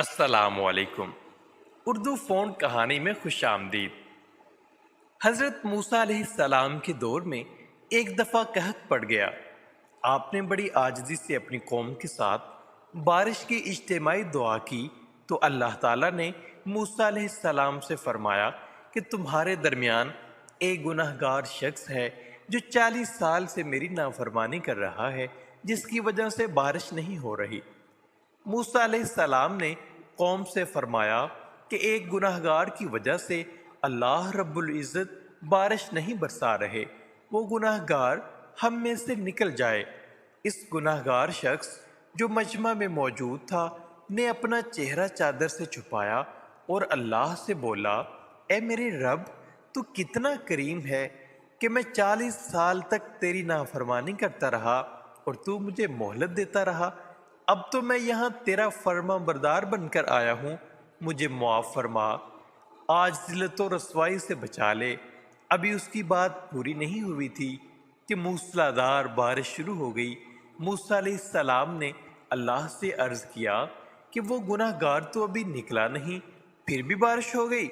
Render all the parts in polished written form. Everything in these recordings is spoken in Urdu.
السلام علیکم۔ اردو فون کہانی میں خوش آمدید۔ حضرت موسیٰ علیہ السلام کے دور میں ایک دفعہ قحط پڑ گیا۔ آپ نے بڑی عاجزی سے اپنی قوم کے ساتھ بارش کی اجتماعی دعا کی تو اللہ تعالیٰ نے موسیٰ علیہ السلام سے فرمایا کہ تمہارے درمیان ایک گناہ گار شخص ہے جو 40 سال سے میری نافرمانی کر رہا ہے، جس کی وجہ سے بارش نہیں ہو رہی۔ موسیٰ علیہ السلام نے قوم سے فرمایا کہ ایک گناہ گار کی وجہ سے اللہ رب العزت بارش نہیں برسا رہے، وہ گناہ گار ہم میں سے نکل جائے۔ اس گناہ گار شخص جو مجمع میں موجود تھا نے اپنا چہرہ چادر سے چھپایا اور اللہ سے بولا، اے میرے رب، تو کتنا کریم ہے کہ میں 40 سال تک تیری نافرمانی کرتا رہا اور تو مجھے مہلت دیتا رہا۔ اب تو میں یہاں تیرا فرما بردار بن کر آیا ہوں، مجھے معاف فرما، آج ذلت و رسوائی سے بچا لے۔ ابھی اس کی بات پوری نہیں ہوئی تھی کہ موسلا دھار بارش شروع ہو گئی۔ موسیٰ علیہ السلام نے اللہ سے عرض کیا کہ وہ گناہ گار تو ابھی نکلا نہیں، پھر بھی بارش ہو گئی۔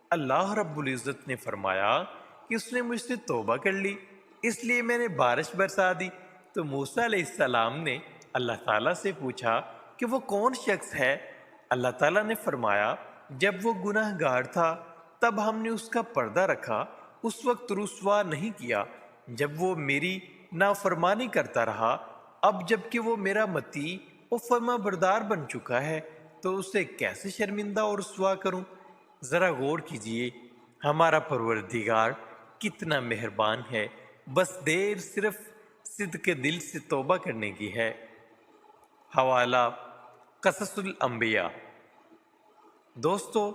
اللہ رب العزت نے فرمایا کہ اس نے مجھ سے توبہ کر لی، اس لیے میں نے بارش برسا دی۔ تو موسیٰ علیہ السلام نے اللہ تعالیٰ سے پوچھا کہ وہ کون شخص ہے؟ اللہ تعالیٰ نے فرمایا، جب وہ گناہ گار تھا تب ہم نے اس کا پردہ رکھا، اس وقت رسوا نہیں کیا جب وہ میری نافرمانی کرتا رہا۔ اب جب کہ وہ میرا مطیع و فرما بردار بن چکا ہے تو اسے کیسے شرمندہ اور رسوا کروں؟ ذرا غور کیجئے، ہمارا پروردگار کتنا مہربان ہے، بس دیر صرف صدق دل سے توبہ کرنے کی ہے۔ حوالہ قصص الانبیاء۔ دوستو،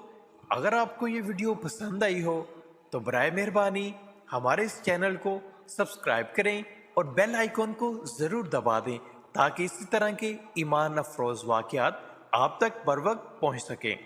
اگر آپ کو یہ ویڈیو پسند آئی ہو تو برائے مہربانی ہمارے اس چینل کو سبسکرائب کریں اور بیل آئیکن کو ضرور دبا دیں تاکہ اسی طرح کے ایمان افروز واقعات آپ تک بر وقت پہنچ سکیں۔